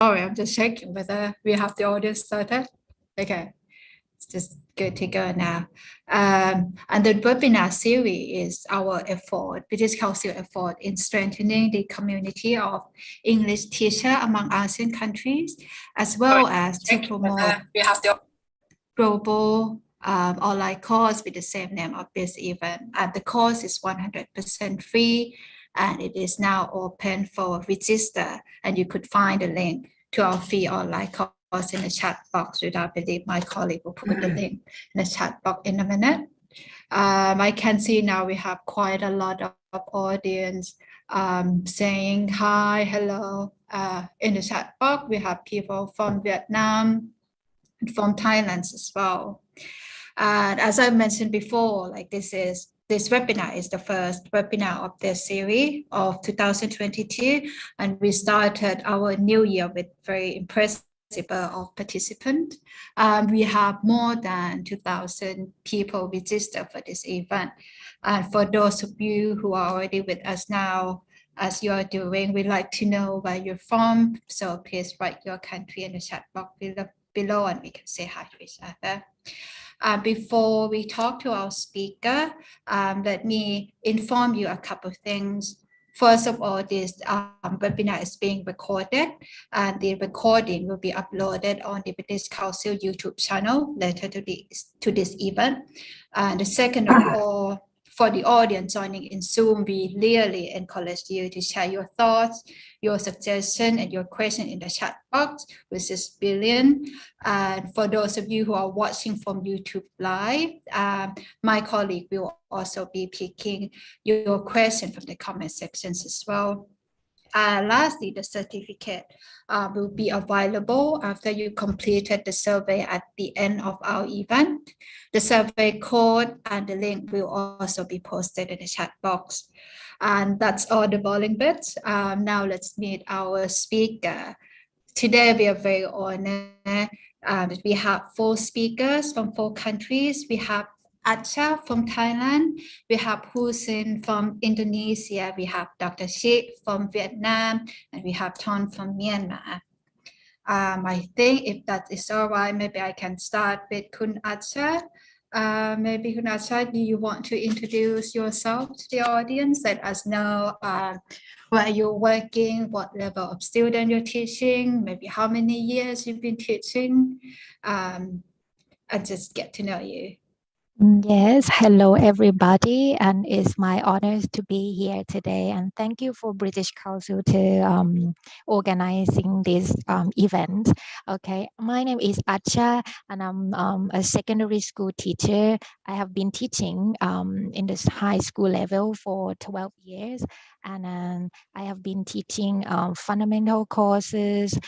Sorry, I'm just checking whether we have the audience started. Okay, it's just good to go now. And the webinar series is our effort, British Council effort in strengthening the community of English teachers among ASEAN countries, as well as to promote global online course with the same name of this event. And the course is 100% free, and it is now open for register, and you could find the link to our free online course in the chat box, which I believe my colleague will put the link in the chat box in a minute. I can see now we have quite a lot of audience saying hi, hello in the chat box. We have people from Vietnam, from Thailand as well. And as I mentioned before, like this webinar is the first webinar of the series of 2022, and we started our new year with very impressive of participants. We have more than 2,000 people registered for this event. And for those of you who are already with us now, as you are doing, we'd like to know where you're from. So please write your country in the chat box below and we can say hi to each other. Before we talk to our speaker, let me inform you a couple of things. First of all, this webinar is being recorded, and the recording will be uploaded on the British Council YouTube channel later to this event. And the second of all, for the audience joining in Zoom, we really encourage you to share your thoughts, your suggestion, and your question in the chat box, which is brilliant. And for those of you who are watching from YouTube Live, my colleague will also be picking your question from the comment sections as well. Lastly, the certificate will be available after you completed the survey at the end of our event. The survey code and the link will also be posted in the chat box. And that's all the boring bits. Now let's meet our speaker. Today we are very honored. We have 4 speakers from 4 countries. We have Acha from Thailand, we have Josin from Indonesia, we have Dr. Shik from Vietnam, and we have Ton from Myanmar. I think if that is all right, maybe I can start with Kun Acha. Maybe Kun Acha, do you want to introduce yourself to the audience? Let us know where you're working, what level of student you're teaching, maybe how many years you've been teaching, and just get to know you. Yes, hello everybody, and it's my honor to be here today. And thank you for British Council to organizing this event. Okay, my name is Acha, and I'm a secondary school teacher. I have been teaching in this high school level for 12 years, and I have been teaching fundamental courses,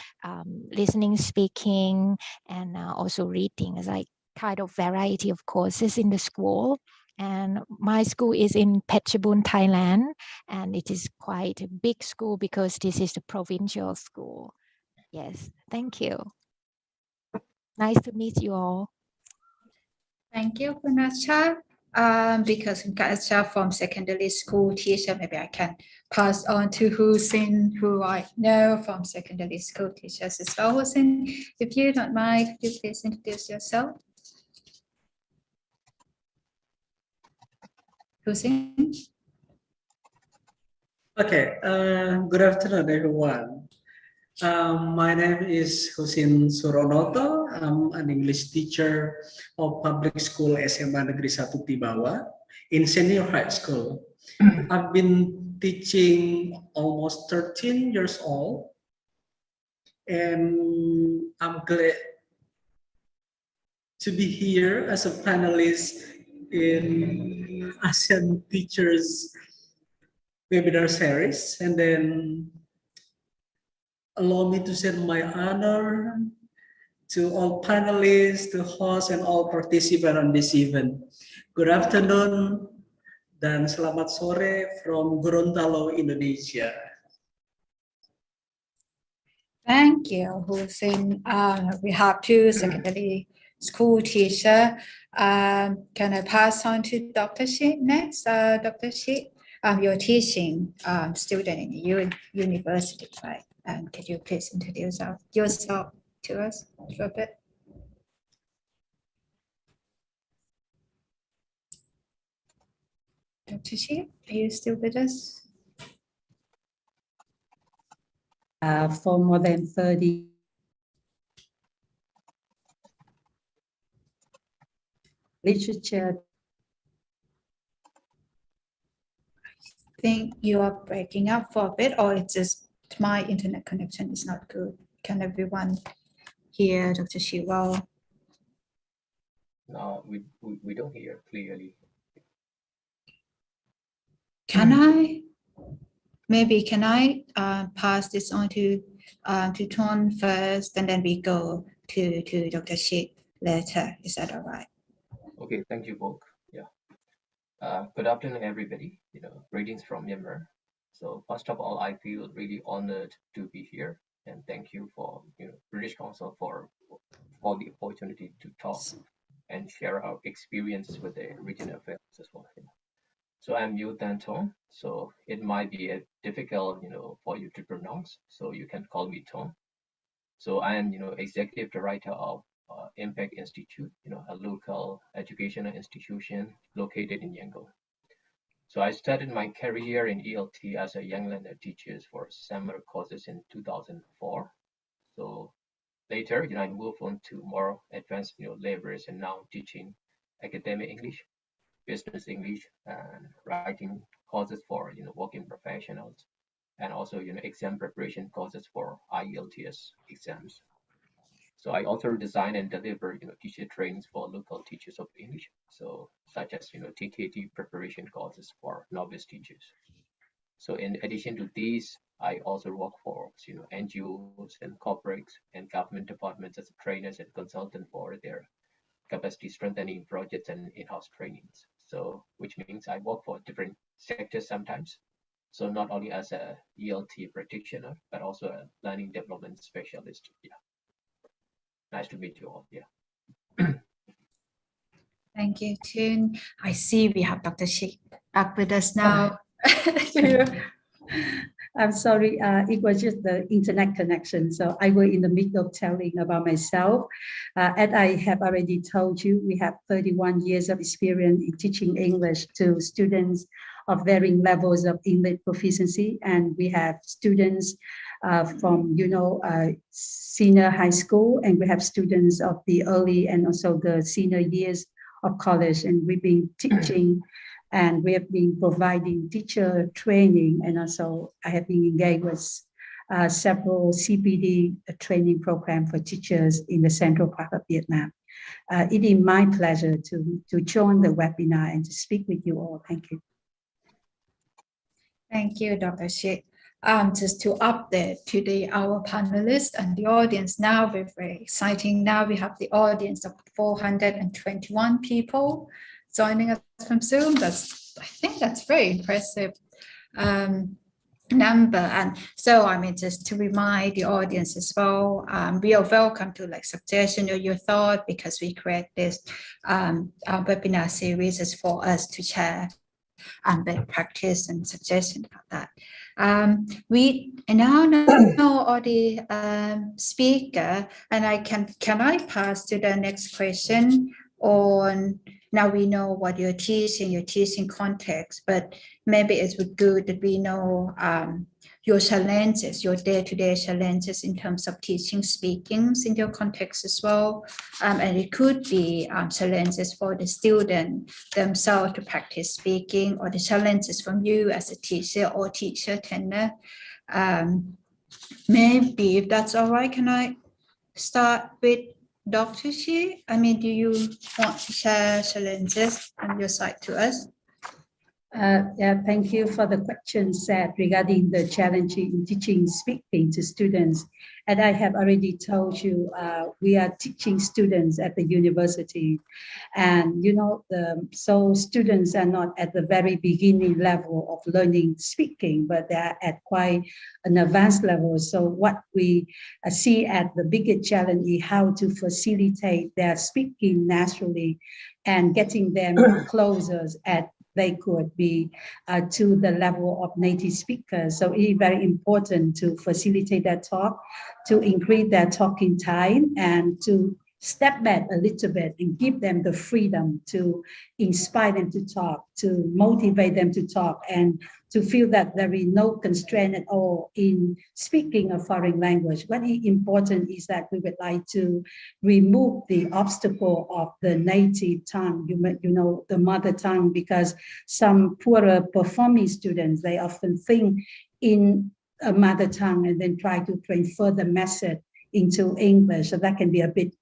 listening, speaking, and also reading, as I kind of variety of courses in the school. And my school is in Phetchabun, Thailand, and it is quite a big school because this is the provincial school. Yes, thank you. Nice to meet you all. Thank you, Kunacha. Because Kunacha from secondary school teacher, maybe I can pass on to Josin, who I know from secondary school teachers as well. Josin, if you don't mind, could you please introduce yourself? Josin? Okay, good afternoon, everyone. My name is Josin Suronoto. I'm an English teacher of public school SMA Negeri 1 Tibawa in senior high school. I've been teaching almost 13 years old, and I'm glad to be here as a panelist in ASEAN Teachers Webinar Series, and then allow me to send my honor to all panelists, to host, and all participants on this event. Good afternoon dan selamat sore from Gorontalo, Indonesia. Thank you, Josin. We have 2 secondary school teachers. Can I pass on to Dr. Shik next? Dr. Shik, you're teaching student in university, right? And could you please introduce yourself to us for a bit? Dr. Shi, are you still with us? For more than 30 literature. I think you are breaking up for a bit, or it's just my internet connection is not good. Can everyone hear Dr. Shi well? No, we don't hear clearly. Can I? Maybe can I pass this on to Ton first, and then we go to Dr. Shi later. Is that all right? Okay, thank you both. Yeah. Good afternoon, everybody. Greetings from Myanmar. So first of all, I feel really honored to be here, and thank you for British Council for the opportunity to talk and share our experiences with the regional affairs as well. So I'm Yu Dan Tong. So it might be difficult, for you to pronounce. So you can call me Tong. So I am, executive director of Impact Institute, a local educational institution located in Yangon. So I started my career in ELT as a young learner teacher for summer courses in 2004. So later, I moved on to more advanced, levels, and now teaching academic English, business English, and writing courses for, working professionals, and also, exam preparation courses for IELTS exams. So I also design and deliver, teacher trainings for local teachers of English. So such as, TKT preparation courses for novice teachers. So in addition to these, I also work for, NGOs and corporates and government departments as trainers and consultant for their capacity strengthening projects and in-house trainings. So which means I work for different sectors sometimes. So not only as a ELT practitioner, but also a learning development specialist. Yeah. Nice to meet you all. Yeah. Thank you, Tin. I see we have Dr. Shi back with us now. I'm sorry, it was just the internet connection. So I was in the middle of telling about myself. As I have already told you, we have 31 years of experience in teaching English to students of varying levels of English proficiency. And we have students from, senior high school, and we have students of the early and also the senior years of college. And we've been teaching and we have been providing teacher training, and also I have been engaged with several CPD training programs for teachers in the central part of Vietnam. It is my pleasure to join the webinar and to speak with you all. Thank you. Thank you, Dr. Shi. Just to update to our panelists and the audience now, we're very exciting. Now we have the audience of 421 people joining us from Zoom. I think that's very impressive number. And so, just to remind the audience as well, we are welcome to suggestion or your thought, because we create this webinar series is for us to share best practice and suggestion about that. We now know all the speaker, and can I pass to the next question on. Now we know what your teaching context, but maybe it would be good that we know your challenges, your day-to-day challenges in terms of teaching speaking in your context as well. And it could be challenges for the student themselves to practice speaking, or the challenges from you as a teacher or teacher trainer. Maybe if that's all right, can I start with Dr. Shi? Do you want to share challenges on your side to us? Yeah, thank you for the question set regarding the challenge in teaching speaking to students. And I have already told you, we are teaching students at the university, and so students are not at the very beginning level of learning speaking, but they are at quite an advanced level. So what we see at the biggest challenge is how to facilitate their speaking naturally and getting them closer at they could be to the level of native speakers. So it's very important to facilitate that talk, to increase their talking time, and to step back a little bit and give them the freedom to inspire them to talk, to motivate them to talk, and to feel that there is no constraint at all in speaking a foreign language. What is important is that we would like to remove the obstacle of the native tongue, the mother tongue, because some poorer performing students, they often think in a mother tongue and then try to transfer the message into English. So that can be a bit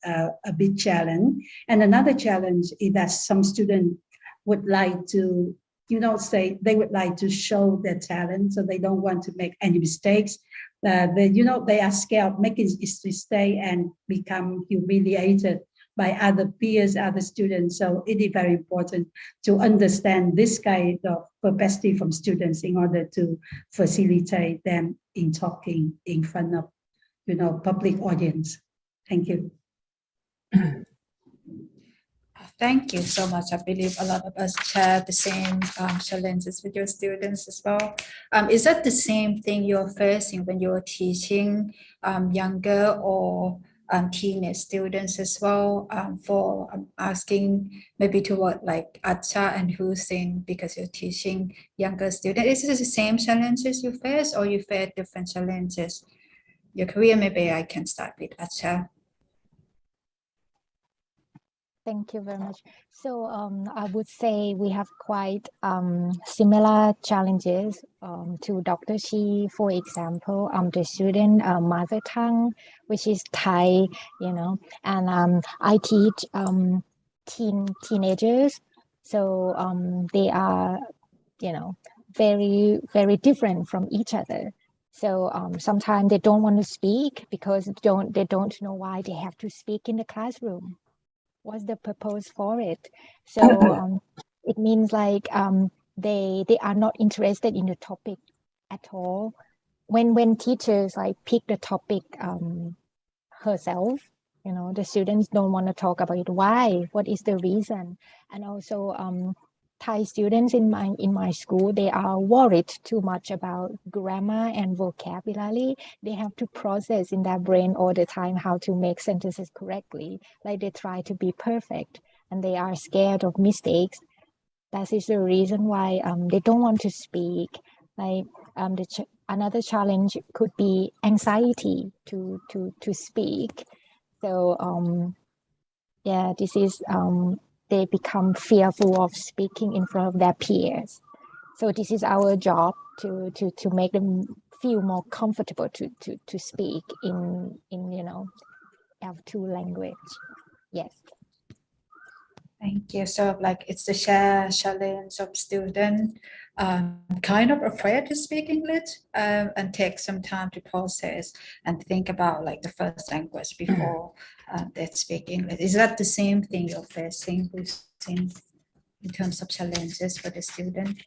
challenge. And another challenge is that some students would like to, say they would like to show their talent, so they don't want to make any mistakes. They are scared of making mistake and become humiliated by other peers, other students. So it is very important to understand this kind of perspective from students in order to facilitate them in talking in front of public audience. Thank you. Thank you so much. I believe a lot of us share the same challenges with your students as well. Is that the same thing you're facing when you're teaching younger or teenage students as well? For asking maybe toward like Acha and Josin, because you're teaching younger students. Is it the same challenges you face, or you face different challenges? Your career, maybe I can start with Acha. Thank you very much. So I would say we have quite similar challenges to Dr. Chi. For example, the student mother tongue, which is Thai, and I teach teenagers. So they are, very, very different from each other. So sometimes they don't want to speak because they don't know why they have to speak in the classroom. What's the purpose for it? So it means like they are not interested in the topic at all. When teachers like pick the topic herself, the students don't want to talk about it. Why? What is the reason? And also Thai students in my school, they are worried too much about grammar and vocabulary. They have to process in their brain all the time how to make sentences correctly. Like they try to be perfect, and they are scared of mistakes. That is the reason why they don't want to speak. Like another challenge could be anxiety to speak. So yeah, this is they become fearful of speaking in front of their peers. So this is our job to make them feel more comfortable to speak in F2 language. Yes. Thank you. So like it's the challenge of student kind of afraid to speak English and take some time to process and think about like the first language before they speak English. Is that the same thing you're facing in terms of challenges for the student?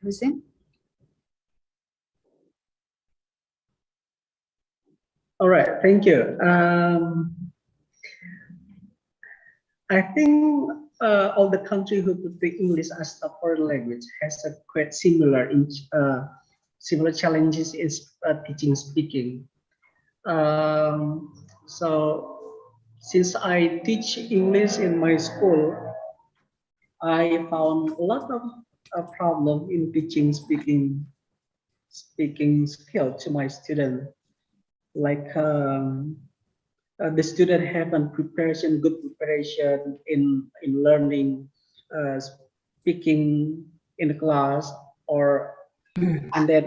Josin? All right, thank you. I think all the countries who could speak English as a foreign language has a quite similar challenges in teaching speaking. So since I teach English in my school, I found a lot of problem in teaching speaking skill to my student. Like the student haven't good preparation in learning speaking in the class, or and then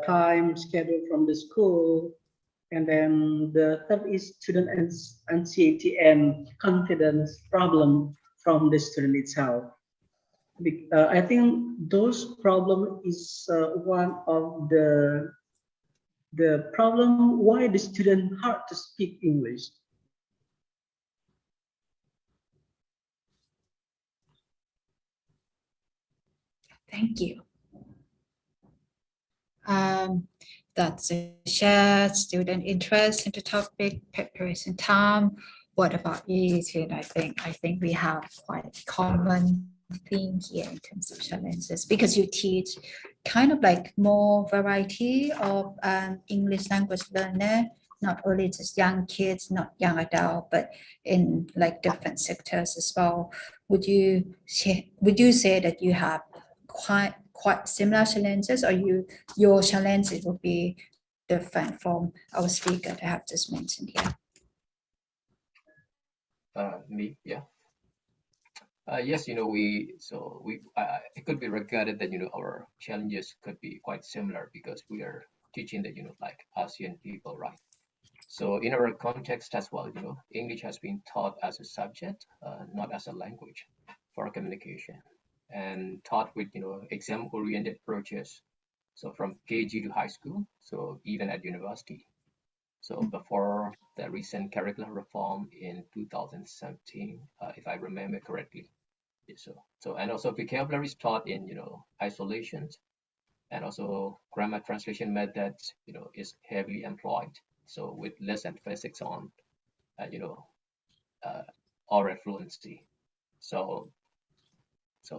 time schedule from the school, and then the third is student anxiety and confidence problem from the student itself. I think those problem is one of the problem why the student hard to speak English. Thank you. That's a shared student interest in the topic, preparation time. What about you, Josin? I think we have quite common theme here in terms of challenges because you teach kind of like more variety of English language learner, not only just young kids, not young adult, but in like different sectors as well. Would you say that you have quite similar challenges, or your challenges will be different from our speaker that I have just mentioned here? Me, yeah. Yes, it could be regarded that our challenges could be quite similar because we are teaching the like ASEAN people, right? So in our context as well, English has been taught as a subject, not as a language for communication, and taught with exam-oriented approaches. So from KG to high school, so even at university. So before the recent curriculum reform in 2017, if I remember correctly. So and also vocabulary is taught in isolations, and also grammar translation methods is heavily employed. So with less emphasis on uh, oral fluency. So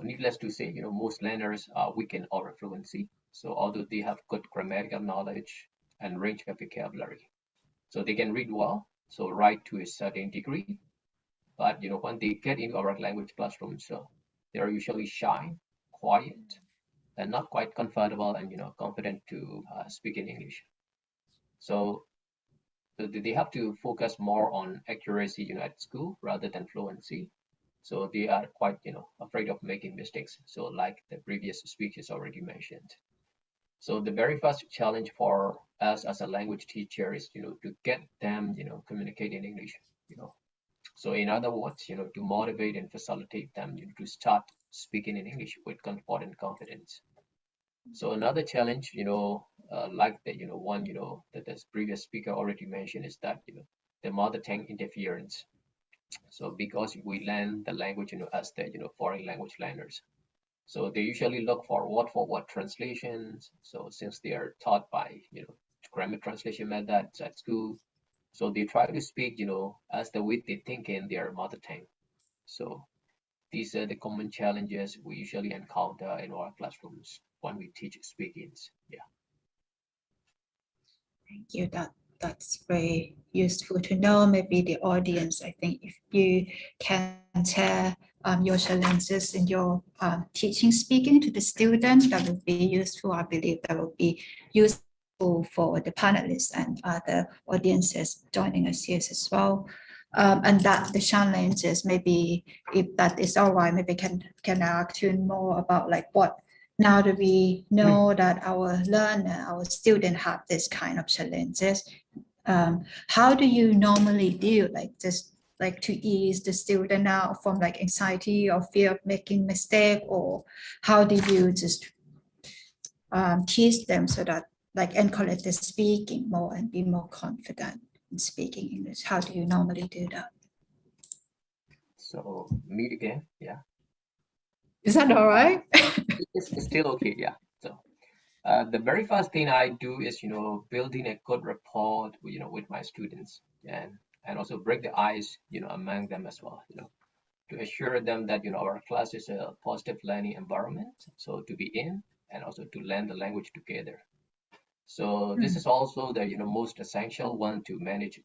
needless to say, most learners are weak in oral fluency. So although they have good grammatical knowledge and range of vocabulary, so they can read well, so write to a certain degree. But when they get into our language classroom, so they are usually shy, quiet, and not quite comfortable and confident to speak in English. So they have to focus more on accuracy, at school rather than fluency. So they are quite, afraid of making mistakes. So like the previous speakers already mentioned. So the very first challenge for us as a language teacher is, to get them, communicate in English, So in other words, to motivate and facilitate them to start speaking in English with comfort and confidence. So another challenge, like the, one, that this previous speaker already mentioned is that, the mother tongue interference. So because we learn the language, as the, foreign language learners. So they usually look for word translations. So since they are taught by, grammar translation methods at school, so they try to speak, as the way they think in their mother tongue. So these are the common challenges we usually encounter in our classrooms when we teach speakings. Yeah. Thank you. That's very useful to know. Maybe the audience, I think, if you can share your challenges in your teaching speaking to the students, that would be useful. I believe that would be useful for the panelists and other audiences joining us here as well. And that the challenges, maybe if that is all right, maybe can ask you more about like what, now that we know that our learner, our student have this kind of challenges, how do you normally deal, like just like to ease the student out from like anxiety or fear of making mistake, or how do you just teach them so that like encourage the speaking more and be more confident in speaking English? How do you normally do that? So meet again. Yeah. Is that all right? It's still okay. Yeah. So the very first thing I do is, building a good rapport, with my students, and also break the ice, among them as well, to assure them that, our class is a positive learning environment, so to be in, and also to learn the language together. So this is also the, most essential one to manage,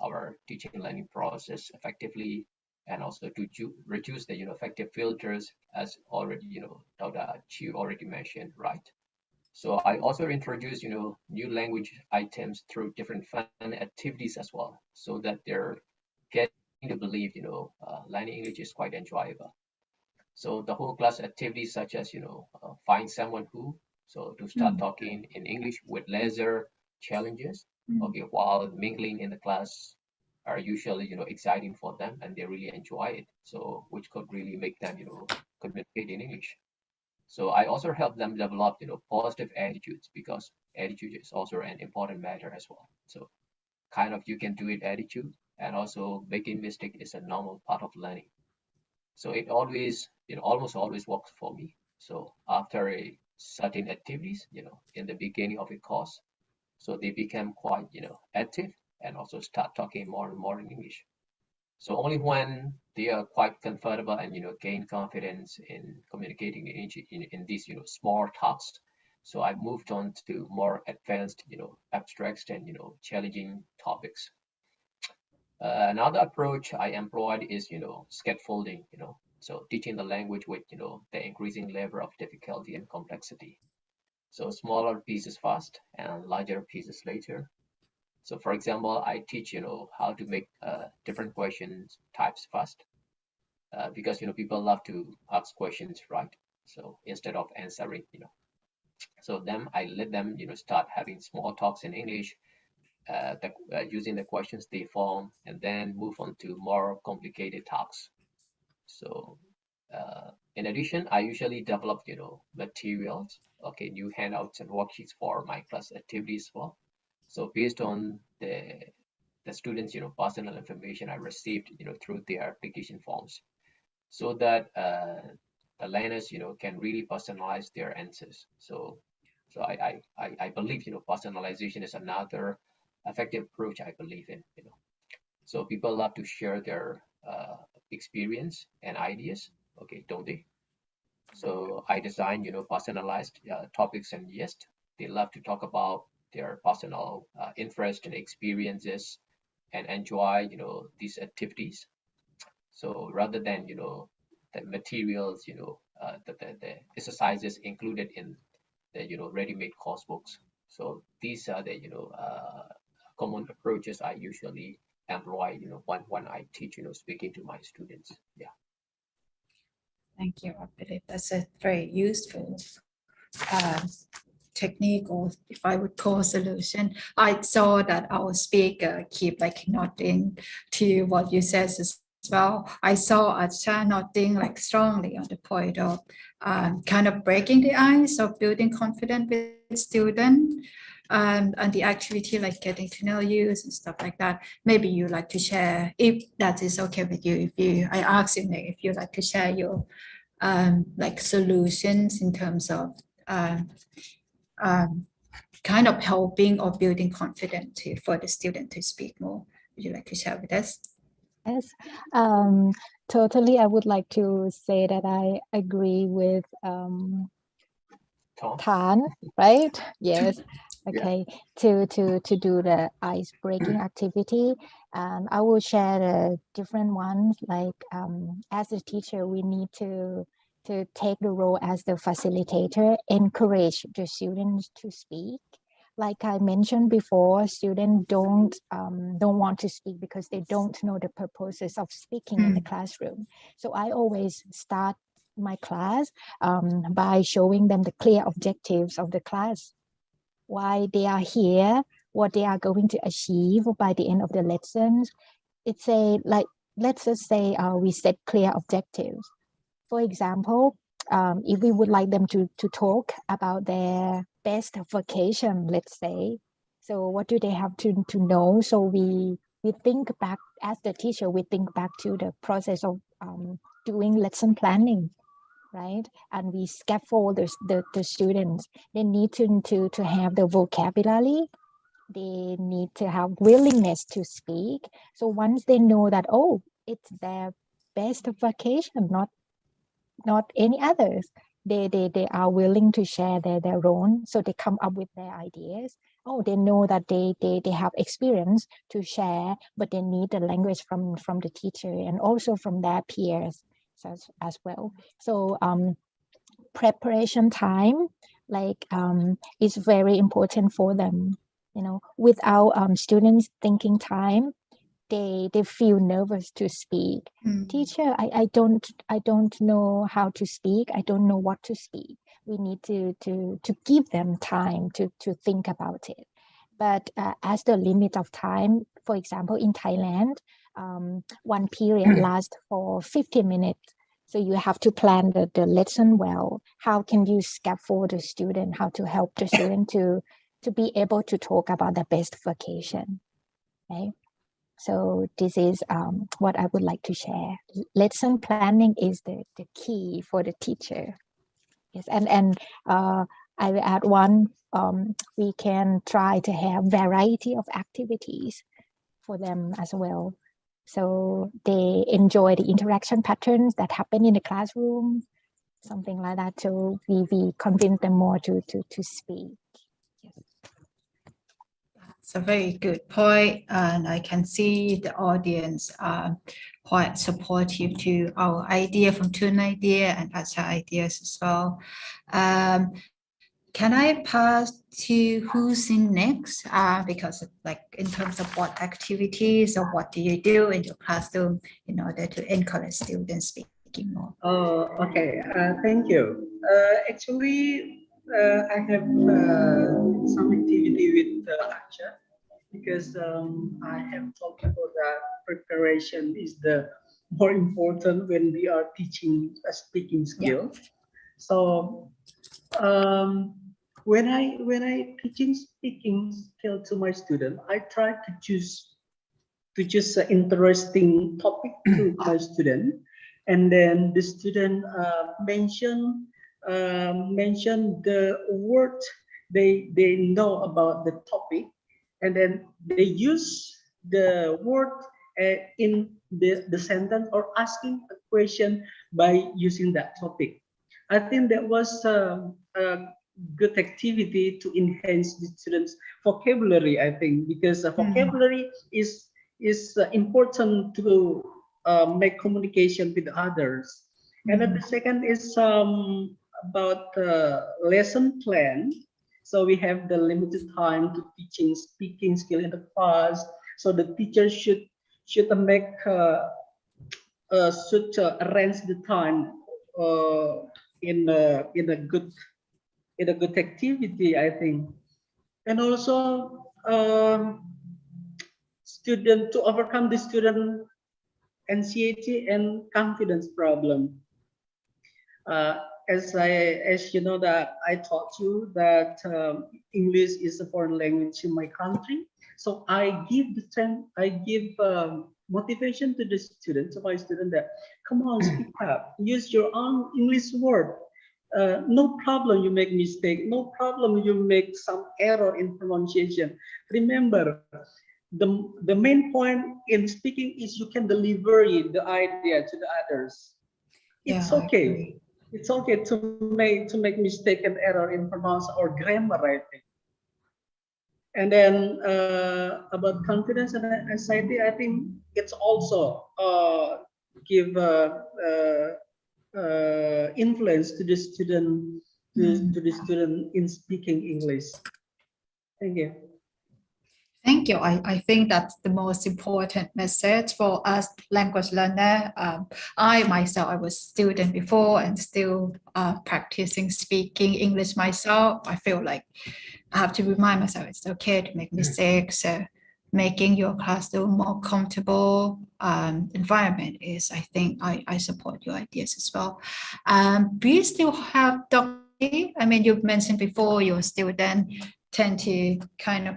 our teaching and learning process effectively, and also to reduce the, effective filters, as already, Dr. Chiu already mentioned, right? So I also introduce, new language items through different fun activities as well, so that they're getting to believe, learning English is quite enjoyable. So the whole class activities such as, find someone who, so to start talking in English with leisure challenges, okay, while mingling in the class are usually, exciting for them and they really enjoy it. So which could really make them, communicate in English. So I also help them develop, positive attitudes, because attitude is also an important matter as well. So kind of you can do it attitude, and also making mistake is a normal part of learning. So it always, almost always works for me. So after a certain activities, in the beginning of a course, So they became quite, active and also start talking more and more in English. So only when they are quite comfortable and, gain confidence in communicating in these, small talks. So I moved on to more advanced, abstract and, challenging topics. Another approach I employed is, scaffolding, so teaching the language with, the increasing level of difficulty and complexity. So smaller pieces first and larger pieces later. So for example, I teach, how to make different questions types first, because, people love to ask questions, right? So instead of answering, so then I let them, start having small talks in English, using the questions they form, and then move on to more complicated talks. So in addition, I usually develop, materials, okay, new handouts and worksheets for my class activities as well. So based on the students, personal information I received, through their application forms, so that the learners, can really personalize their answers. So I believe, personalization is another effective approach I believe in. So people love to share their experience and ideas, okay, don't they? So I design, personalized topics, and yes, they love to talk about their personal interest and experiences and enjoy, these activities. So rather than, the materials, the exercises included in the, ready-made course books. So these are the, common approaches I usually employ, when I teach, speaking to my students. Yeah. Thank you. I believe that's a very useful technique, or if I would call solution. I saw that our speaker keep like nodding to what you said as well. I saw Acha nodding like strongly on the point of kind of breaking the ice of building confidence with students. And the activity like getting to know you and stuff like that. Maybe you like to share, if that is okay with you. I ask you if you like to share your like solutions in terms of kind of helping or building confidence for the student to speak more. Would you like to share with us? Yes, totally. I would like to say that I agree with Tan, right? Yes. Okay. To do the ice breaking activity, and I will share the different ones. Like as a teacher, we need to take the role as the facilitator, encourage the students to speak. Like I mentioned before, students don't want to speak because they don't know the purposes of speaking in the classroom. So I always start my class by showing them the clear objectives of the class, why they are here, what they are going to achieve by the end of the lessons. It's a like, let's just say we set clear objectives. For example, if we would like them to talk about their best vacation, let's say, so what do they have to know? So we think back, as the teacher, we think back to the process of doing lesson planning, right? And we scaffold the students. They need to have the vocabulary. They need to have willingness to speak. So once they know that, oh, it's their best vacation, not any others, they are willing to share their own. So they come up with their ideas. Oh, they know that they have experience to share, but they need the language from the teacher and also from their peers as well. So preparation time, like is very important for them. Without students thinking time, they feel nervous to speak. Teacher, I don't know how to speak. I don't know what to speak. We need to give them time to think about it. But as the limit of time, for example, in Thailand, one period lasts for 50 minutes. So you have to plan the lesson well. How can you scaffold the student? How to help the student to be able to talk about the best vacation, right? So this is what I would like to share. Lesson planning is the key for the teacher. Yes, and I will add one. We can try to have variety of activities for them as well, so they enjoy the interaction patterns that happen in the classroom, something like that. So we convince them more to speak. Yes. It's a very good point, and I can see the audience are quite supportive to our idea from Tun idea and Acha ideas as well. Can I pass to who's in next? Because like in terms of what activities or what do you do in your classroom in order to encourage students speaking more? Oh, okay. Thank you. Actually, I have some activity with Acha because I have talked about that preparation is the more important when we are teaching a speaking skill. So when I teaching speaking skill to my student, I try to choose an interesting topic to my student, and then the student mention the word they know about the topic, and then they use the word in the sentence or asking a question by using that topic. I think that was a good activity to enhance the students' vocabulary. I think because vocabulary is important to make communication with others. And then the second is about lesson plan. So we have the limited time to teaching speaking skill in the class. So the teacher should make should arrange the time in a good activity, I think. And also student to overcome the student anxiety and confidence problem. As you know that I taught you that English is a foreign language in my country, so I give motivation to the students, to my student, that come on, speak up, use your own English word. No problem you make mistake, no problem you make some error in pronunciation. Remember, the main point in speaking is you can deliver the idea to the others. It's okay. It's okay to make mistake and error in pronounce or grammar, I think. And then about confidence and anxiety, I think it's also give influence to the student in speaking English. Thank you. Thank you. I think that's the most important message for us language learner. I myself, I was student before and still practicing speaking English myself. I feel like I have to remind myself it's okay to make mistakes. So making your classroom more comfortable environment is, I think, I support your ideas as well. Do you still have Dr. I mean, you've mentioned before your student tend to kind of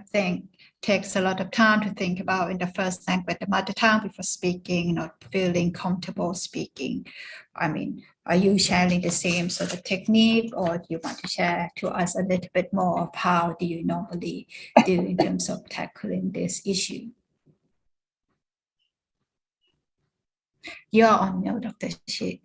takes a lot of time to think about in the first language, the mother tongue, before speaking, not feeling comfortable speaking. I mean, are you sharing the same sort of technique, or do you want to share to us a little bit more of how do you normally do in terms of tackling this issue? You're on mute, Dr. Shi.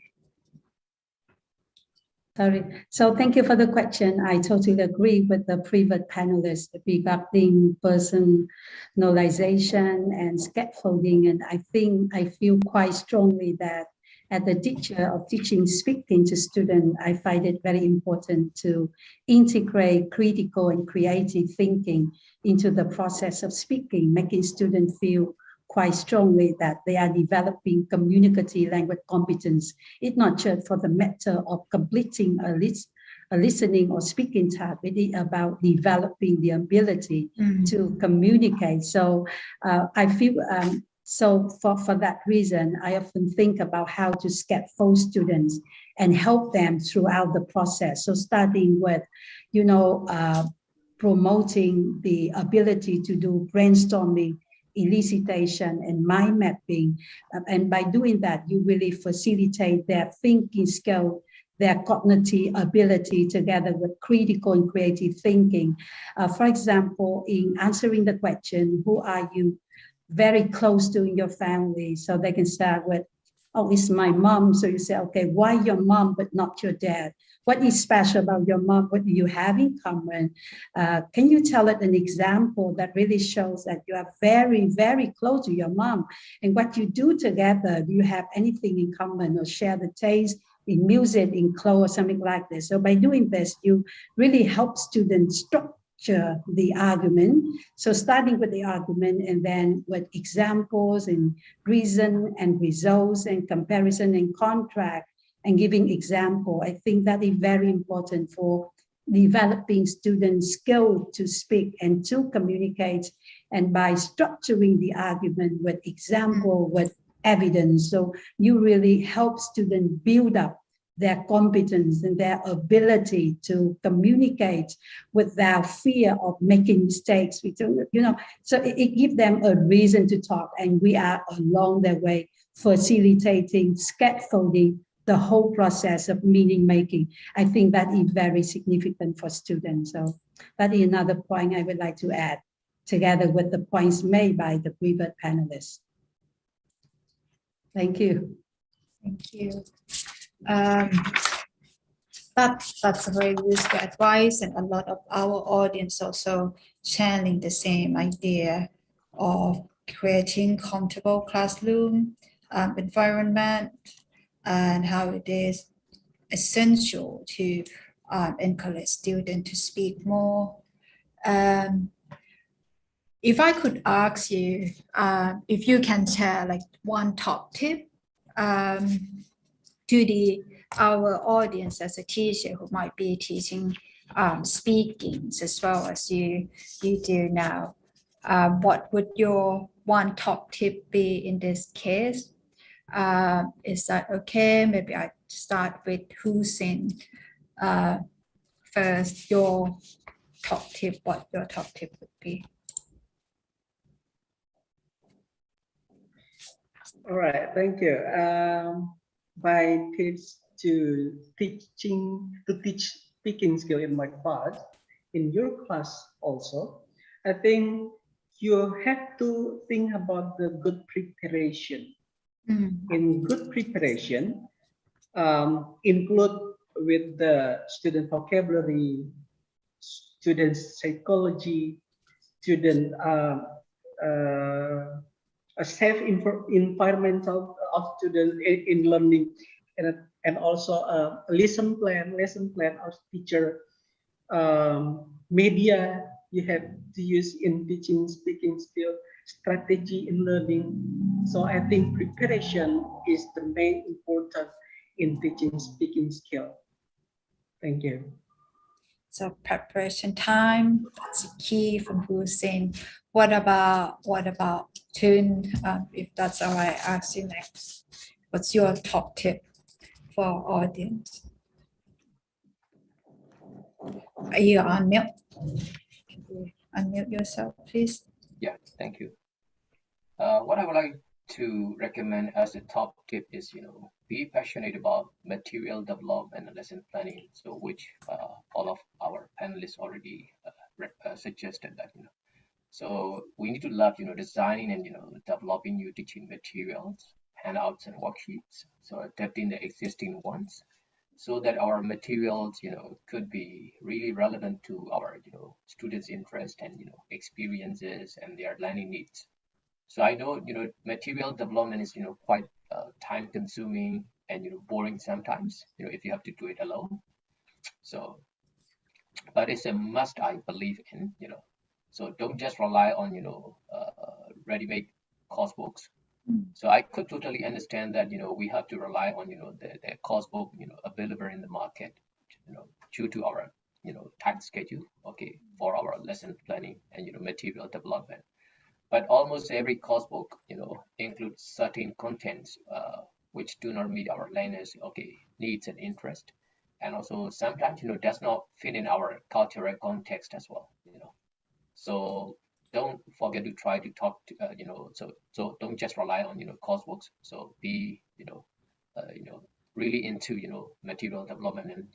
Sorry. So thank you for the question. I totally agree with the previous panelists regarding personalization and scaffolding. And I think I feel quite strongly that as a teacher of teaching speaking to students, I find it very important to integrate critical and creative thinking into the process of speaking, making students feel quite strongly that they are developing communicative language competence. It's not just for the matter of completing a listening or speaking task. It is about developing the ability to communicate. So I feel, so for that reason, I often think about how to scaffold students and help them throughout the process. So starting with, promoting the ability to do brainstorming, elicitation, and mind mapping. And by doing that, you really facilitate their thinking skill their cognitive ability together with critical and creative thinking. For example, in answering the question, who are you very close to in your family? So they can start with, oh, it's my mom. So you say, okay, why your mom but not your dad? What is special about your mom? What do you have in common? Can you tell it an example that really shows that you are very, very close to your mom? And what you do together, do you have anything in common or share the taste in music, in clothes, or something like this? So by doing this, you really help students structure the argument. So starting with the argument and then with examples and reason and results and comparison and contrast and giving example. I think that is very important for developing students' skill to speak and to communicate, and by structuring the argument with example, with evidence. So you really help students build up their competence and their ability to communicate without fear of making mistakes. So it gives them a reason to talk, and we are along their way facilitating, scaffolding the whole process of meaning making. I think that is very significant for students. So that is another point I would like to add, together with the points made by the previous panelists. Thank you. Thank you. That's a very useful advice, and a lot of our audience also sharing the same idea of creating comfortable classroom environment, and how it is essential to encourage students to speak more. If I could ask you, if you can share like one top tip to our audience as a teacher who might be teaching speaking as well as you do now, what would your one top tip be in this case? Is that okay? Maybe I start with Josin first. Your top tip, what your top tip would be? All right, thank you. My tips to teach speaking skill in my class, in your class also, I think you have to think about the good preparation. In good preparation, include with the student vocabulary, student psychology, student a safe environmental of students in learning, and also a lesson plan of teacher, media you have to use in teaching speaking skill, strategy in learning. So I think preparation is the main important in teaching speaking skill. Thank you. So preparation time, that's a key from Josin. What about Thun? If that's all right, ask you next. What's your top tip for our audience? Are you on mute? Can you unmute yourself, please? Yeah, thank you. What I would like to recommend as a top tip is, be passionate about material development and lesson planning. So which all of our panelists already suggested that, So we need to love, designing and, developing new teaching materials, handouts and worksheets. So adapting the existing ones so that our materials, could be really relevant to our, students' interest and, experiences and their learning needs. So I know, material development is, quite time consuming and, boring sometimes, if you have to do it alone. So, but it's a must, I believe in, so don't just rely on, ready-made course books. So I could totally understand that, we have to rely on, the course book, available in the market, due to our, tight schedule, okay, for our lesson planning and, material development. But almost every course book, includes certain contents which do not meet our learners' needs and interest, and also sometimes does not fit in our cultural context as well. So don't forget to try to talk to so don't just rely on course books. So be really into, material development and,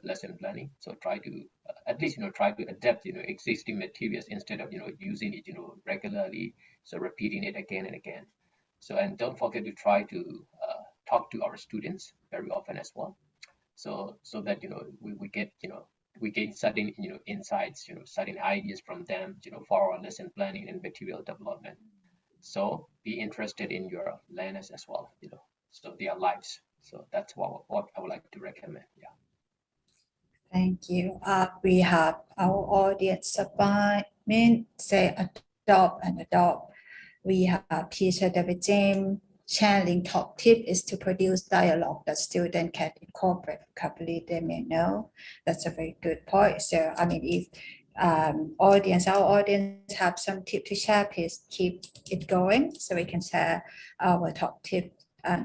lesson planning. So try to at least, try to adapt, existing materials instead of, using it, regularly. So repeating it again and again. So, and don't forget to try to talk to our students very often as well. So that, we get, we gain certain, insights, certain ideas from them, for our lesson planning and material development. So be interested in your learners as well, so their lives. So that's what I would like to recommend. Yeah. Thank you. We have our audience assignment, say adopt and adopt. We have teacher David James. Channeling top tip is to produce dialogue that student can incorporate vocabulary they may know. That's a very good point. So, I mean, if our audience have some tip to share, please keep it going so we can share our top tip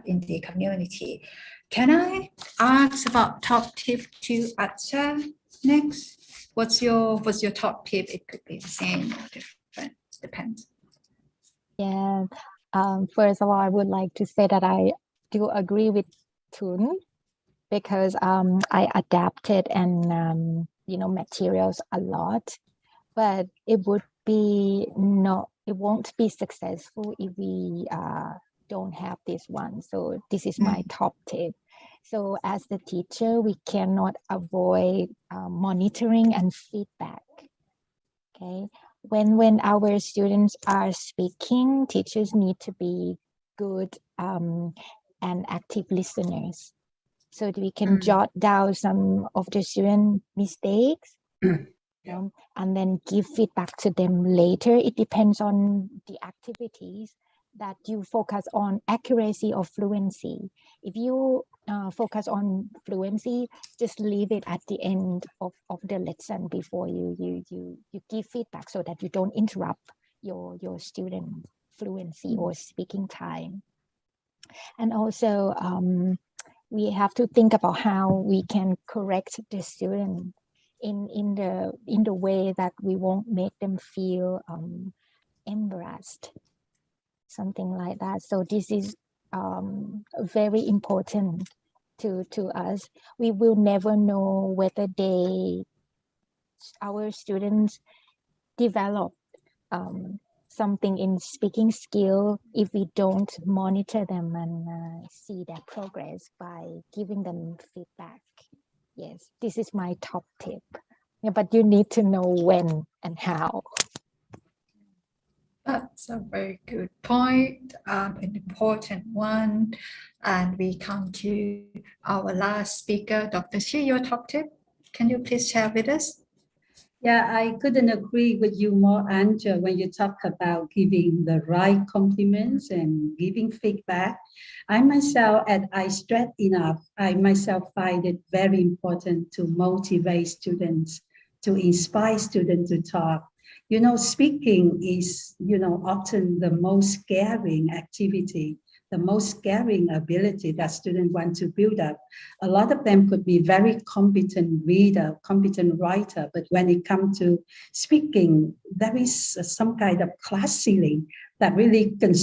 in the community. Can I ask about top tip to Acha next? What's your top tip? It could be the same or different, depends. Yeah. First of all, I would like to say that I do agree with Thun, because I adapted and materials a lot, but it won't be successful if we don't have this one. So this is my top tip. So as the teacher, we cannot avoid monitoring and feedback. Okay. When our students are speaking, teachers need to be good and active listeners, so that we can jot down some of the student mistakes. And then give feedback to them later. It depends on the activities that you focus on, accuracy or fluency. If you focus on fluency, just leave it at the end of the lesson before you give feedback, so that you don't interrupt your student fluency or speaking time. And also we have to think about how we can correct the student in the way that we won't make them feel embarrassed, something like that. So this is very important to us. We will never know whether our students develop something in speaking skill if we don't monitor them and see their progress by giving them feedback. Yes, this is my top tip. Yeah, but you need to know when and how. That's a very good point, an important one. And we come to our last speaker, Dr. Shi, your top tip. Can you please share with us? Yeah, I couldn't agree with you more, Anja, when you talk about giving the right compliments and giving feedback. I myself, as I stress enough, I myself find it very important to motivate students, to inspire students to talk. Speaking is, often the most scaring activity, the most scaring ability that students want to build up. A lot of them could be very competent reader, competent writer, but when it comes to speaking, there is some kind of class ceiling that really can,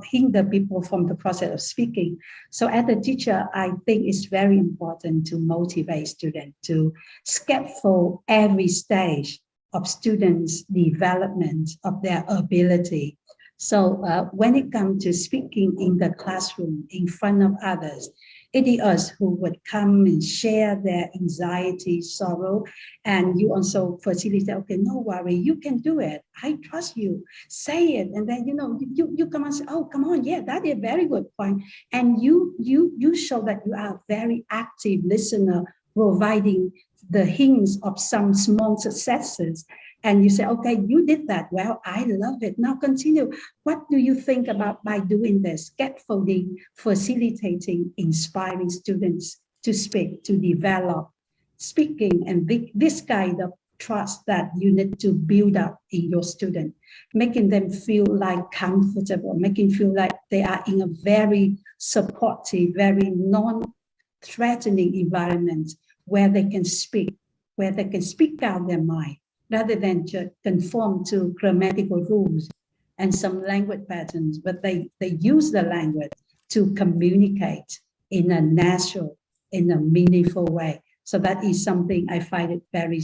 hinder people from the process of speaking. So as a teacher, I think it's very important to motivate students, to scaffold every stage of students' development of their ability. So when it comes to speaking in the classroom in front of others, it is us who would come and share their anxiety, sorrow, and you also facilitate, okay, no worry, you can do it. I trust you. Say it. And then, you come and say, oh, come on. Yeah, that is a very good point. And you show that you are a very active listener, providing the hints of some small successes. And you say, okay, you did that well. I love it. Now continue. What do you think about by doing this? Scaffolding, facilitating, inspiring students to speak, to develop speaking, and this kind of trust that you need to build up in your student, making them feel like comfortable, making feel like they are in a very supportive, very non-threatening environment where they can speak out their mind, rather than just conform to grammatical rules and some language patterns, but they use the language to communicate in a natural, in a meaningful way. So that is something I find it very,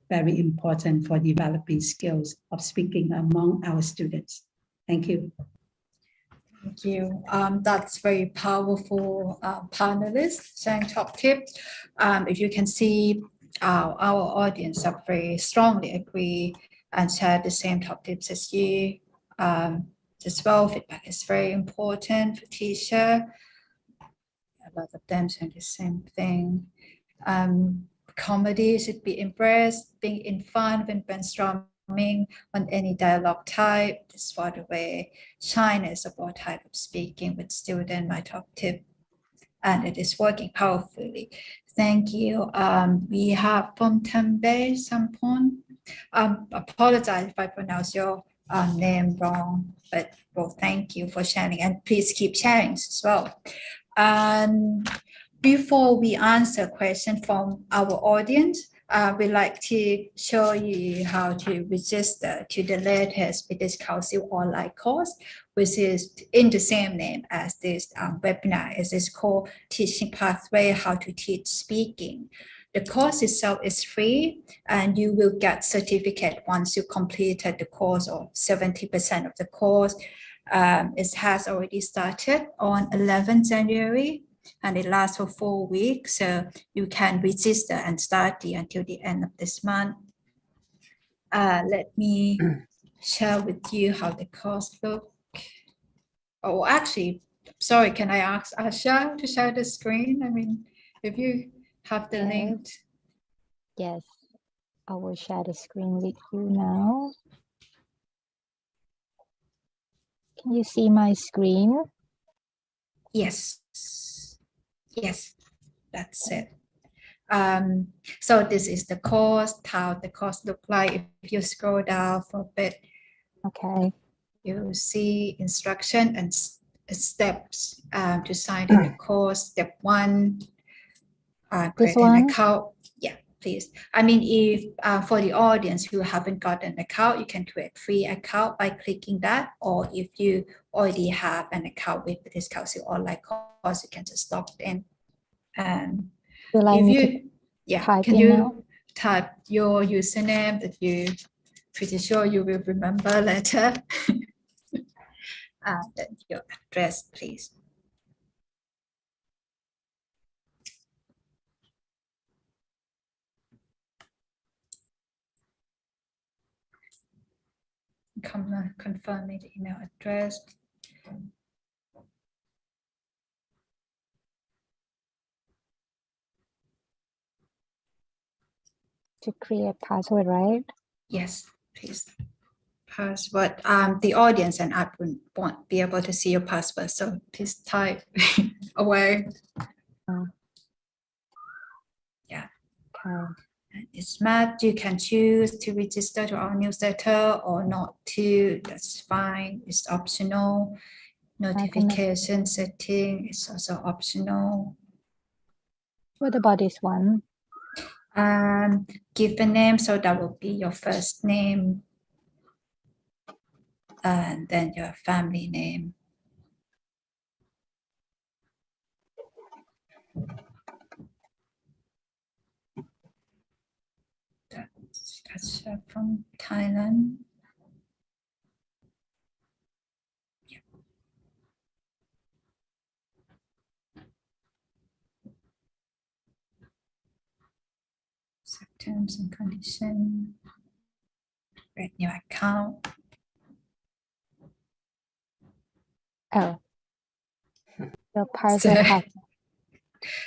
very important for developing skills of speaking among our students. Thank you. Thank you. That's very powerful panelists sharing top tips. If you can see, our audience are very strongly agree and share the same top tips as you. As well, feedback is very important for teacher. A lot of them saying the same thing. Comedy should be embraced, being in fun when brainstorming on any dialogue type. This, by the way, shyness about type of speaking with student, my top tip, and it is working powerfully. Thank you. We have from Tambe Sampon. Apologize if I pronounce your name wrong, but well, thank you for sharing, and please keep sharing as well. And before we answer questions from our audience, we'd like to show you how to register to the latest British Council online course, which is in the same name as this webinar. It is called Teaching Pathway, How to Teach Speaking. The course itself is free, and you will get certificate once you completed the course, or 70% of the course. It has already started on 11th January, and it lasts for 4 weeks. So you can register and study until the end of this month. Let me share with you how the course looks. Oh, actually, sorry, can I ask Acha to share the screen? I mean, if you have the link. Yes, I will share the screen with you now. Can you see my screen? Yes. Yes, that's it. So this is the course, how the course look like. If you scroll down for a bit, Okay. you see instruction and steps to sign in the course. Step 1, create an account. Yeah, please. I mean, if for the audience who haven't got an account, you can create free account by clicking that. Or if you already have an account with British Council online course, you can just log in. And if you, can you type your username that you pretty sure you will remember later? Then your address, please. Confirming the email address. To create password, right? Yes, please. Password. The audience and I won't be able to see your password, so please type away. Yeah. Okay. It's math. You can choose to register to our newsletter or not to. That's fine. It's optional. Notification setting is also optional. What about this one? Give a name, so that will be your first name and then your family name. That's from Thailand. Yeah. Set terms and conditions. Create new account. Oh. Your password.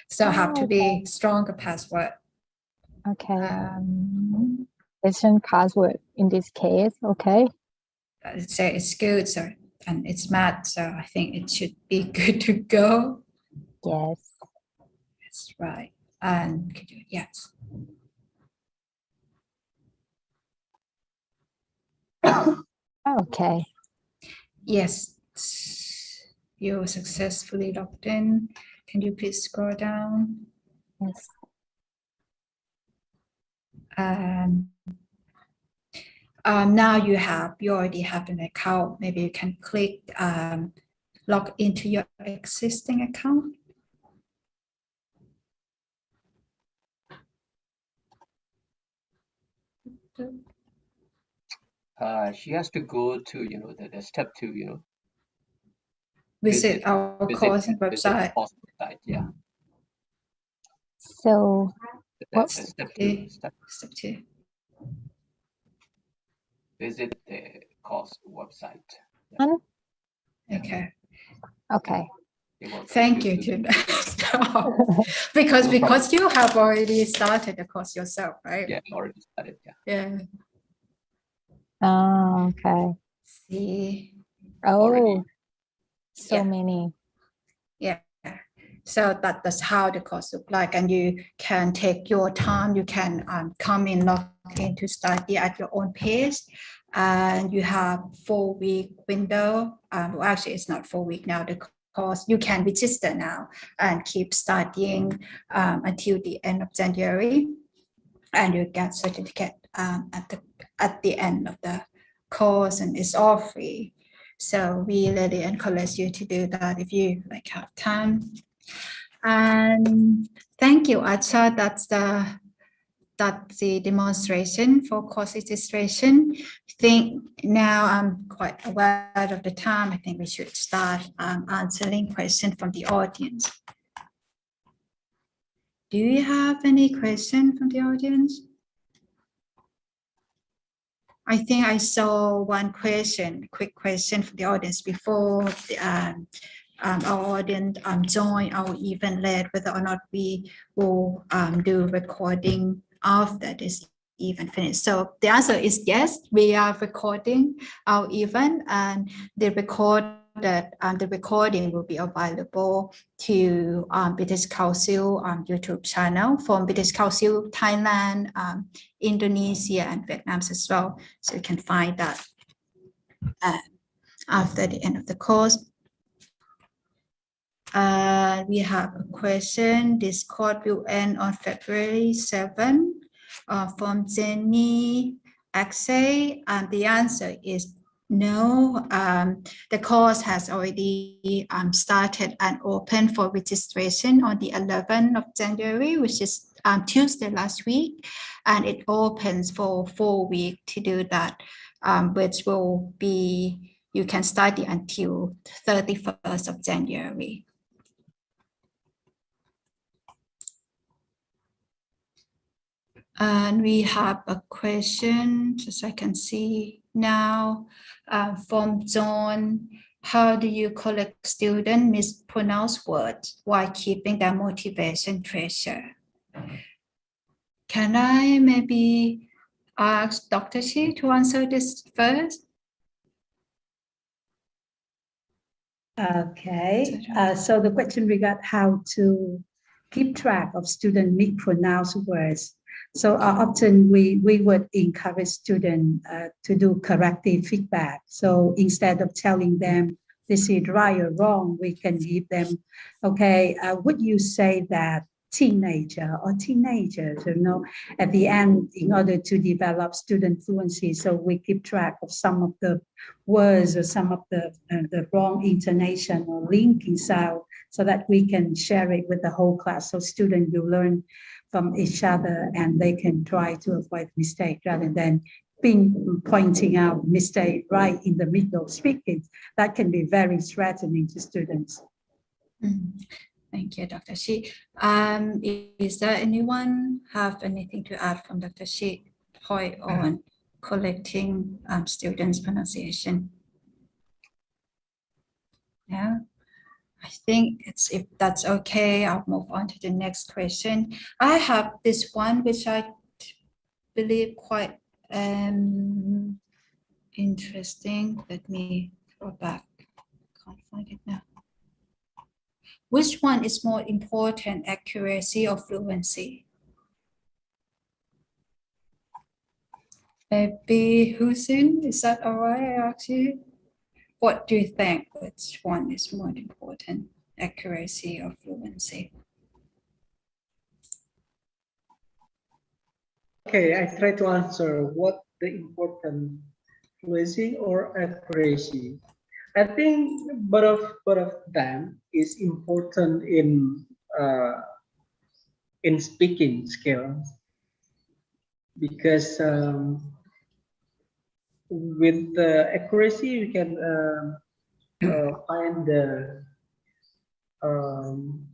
So have to be stronger password. Okay. Different password in this case. Okay. So it's good, so and it's math, so I think it should be good to go. Yes. That's right. And could you, yes. Okay. Yes. You successfully logged in. Can you please scroll down? Yes. Now you already have an account. Maybe you can click log into your existing account. She has to go to, the step two, Visit our course visit the website. course website. Yeah. So That's what? step two. Step two. Visit the course website. Yeah. Okay. Okay. Thank you, Tuna. because you have already started the course yourself, right? Yeah, already started. Yeah. Yeah. Oh, okay. See. Oh, Already. so Yeah. many. Yeah. So that's how the course look like, and you can take your time. You can come in, log in to study at your own pace, and you have 4-week window. Well, actually, it's not 4 week now. The course you can register now and keep studying until the end of January, and you get certificate at the end of the course, and it's all free. So we really encourage you to do that if you have time. And thank you, Acha. That's the demonstration for course registration. I think now I'm quite aware of the time. I think we should start answering questions from the audience. Do you have any question from the audience? I think I saw one question, quick question from the audience before our audience join our event late, whether or not we will do recording after this event finish. So the answer is yes, we are recording our event, and the recording will be available to British Council YouTube channel from British Council, Thailand, Indonesia, and Vietnam as well. So you can find that after the end of the course. We have a question. This course will end on February 7 from Jenny Acha, and the answer is no. The course has already started and open for registration on the 11th of January, which is Tuesday last week, and it opens for 4 weeks to do that, which will be, you can study until 31st of January. And we have a question, just I can see now, from John. How do you collect student mispronounced words while keeping their motivation treasure? Can I maybe ask Dr. Shi to answer this first? Okay, so the question regard how to keep track of student mispronounced words. So often we would encourage students to do corrective feedback. So instead of telling them this is right or wrong, we can give them, okay, would you say that teenager or teenagers, at the end, in order to develop student fluency. So we keep track of some of the words or some of the wrong intonation or linking sound, so that we can share it with the whole class. So students will learn from each other, and they can try to avoid mistake rather than pointing out mistake right in the middle of speaking. That can be very threatening to students. Thank you, Dr. Shi. Is there anyone have anything to add from Dr. Shi point on collecting students' pronunciation? Yeah, I think if that's okay, I'll move on to the next question. I have this one, which I believe quite interesting. Let me go back. Can't find it now. Which one is more important, accuracy or fluency? Maybe Josin, is that all right? I ask you. What do you think? Which one is more important, accuracy or fluency? Okay, I try to answer what the important, fluency or accuracy. I think both of them is important in speaking skills. because with the accuracy we can find um,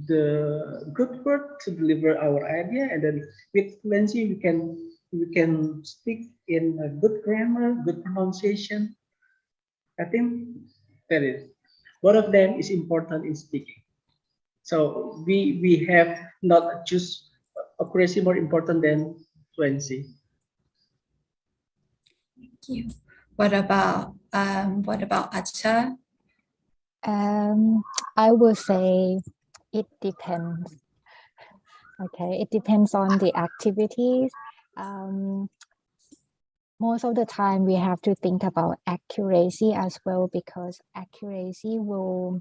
the good word to deliver our idea, and then with fluency we can speak in a good grammar, good pronunciation. I think that is both of them is important in speaking. So we have not just accuracy more important than fluency. Thank you. What about Acha? I will say it depends. Okay, it depends on the activities. Most of the time we have to think about accuracy as well, because accuracy will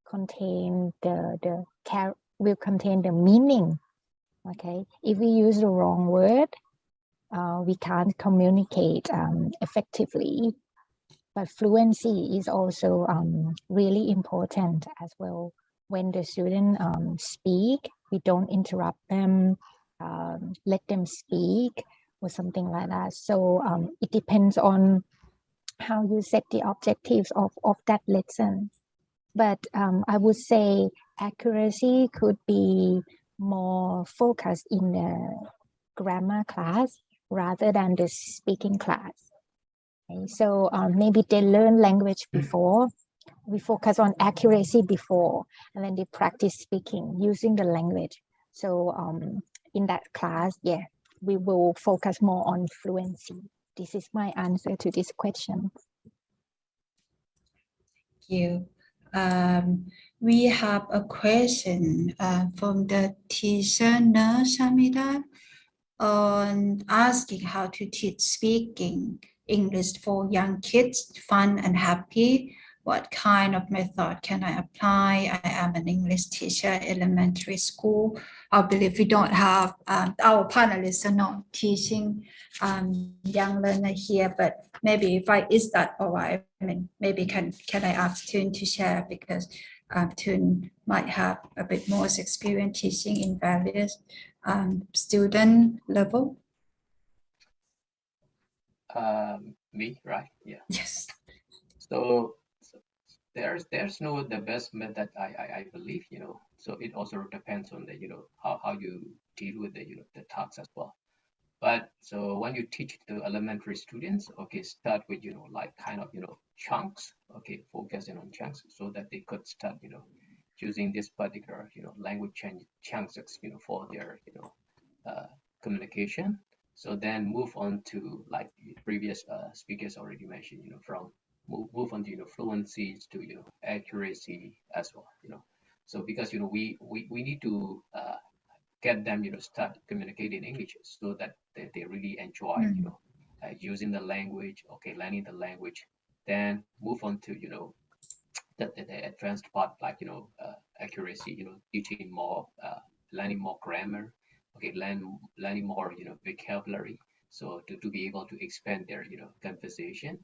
contain will contain the meaning. Okay, if we use the wrong word, we can't communicate effectively. But fluency is also really important as well. When the student speak, we don't interrupt them, let them speak or something like that. So it depends on how you set the objectives of that lesson. But I would say accuracy could be more focused in the grammar class rather than the speaking class. Okay, so maybe they learn language before, we focus on accuracy before, and then they practice speaking using the language. So in that class, yeah, we will focus more on fluency. This is my answer to this question. Thank you. We have a question from the teacher nurse Shamida on asking how to teach speaking English for young kids, fun and happy. What kind of method can I apply? I am an English teacher, elementary school. I believe we don't have, our panelists are not teaching young learner here, but maybe is that all right? I mean, maybe can I ask Thun to share, because Thun might have a bit more experience teaching in various student level. Me, right? Yeah. Yes. So there's no the best method, I believe, so it also depends on the how you deal with the the tasks as well. But so when you teach the elementary students, okay, start with like kind of chunks, okay, focusing on chunks so that they could start using this particular language chunks for their communication. So then move on to, like previous speakers already mentioned, from move on to fluency to accuracy as well. So because we need to get them start communicating English so that they really enjoy using the language, okay, learning the language. Then move on to the advanced part, like accuracy, teaching more, learning more grammar, okay, learning more vocabulary, so to be able to expand their conversation.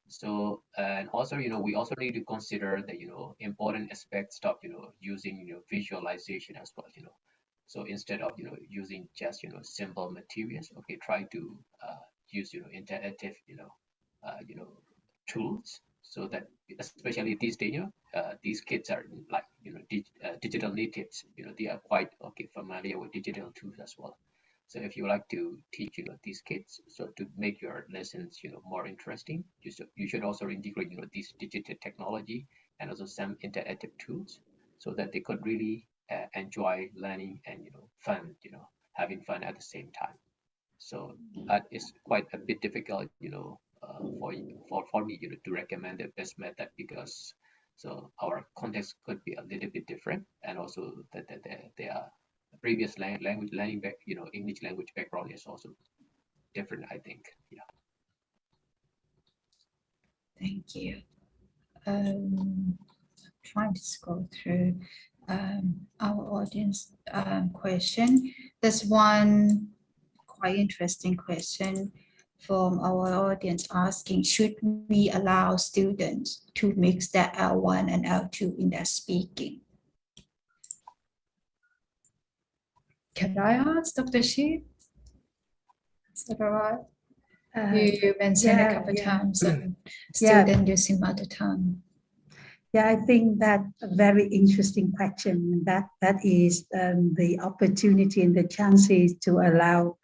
So and also we also need to consider the important aspects of using visualization as well. So instead of using just simple materials, okay, try to use interactive tools, so that especially these days these kids are like digital natives, they are quite okay familiar with digital tools as well. So if you like to teach these kids, so to make your lessons more interesting, you should also integrate this digital technology and also some interactive tools, so that they could really enjoy learning and fun, having fun at the same time. So that is quite a bit difficult, for me, to recommend the best method, because so our context could be a little bit different, and also that their previous language learning back, English language background is also different, I think. Yeah. Thank you. Trying to scroll through our audience question. There's one quite interesting question from our audience asking, should we allow students to mix their L1 and L2 in their speaking? Can I ask Dr. Shi? Is that all right? Uh, You mentioned a couple times student using mother tongue. Yeah, I think that a very interesting question. That is the opportunity and the chances to allow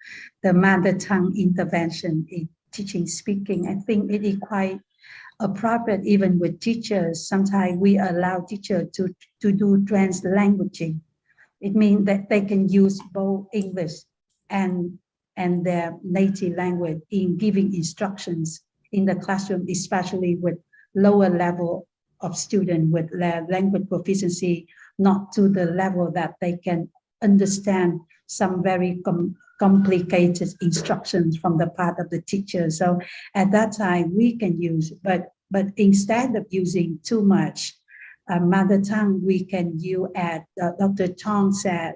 the mother tongue intervention in teaching speaking. I think it is quite appropriate even with teachers. Sometimes we allow teachers to do translanguaging. It means that they can use both English and their native language in giving instructions in the classroom, especially with lower level of students with language proficiency, not to the level that they can understand some very complicated instructions from the part of the teacher. So at that time we can use, but instead of using too much mother tongue, we can use, as Dr. Chong said,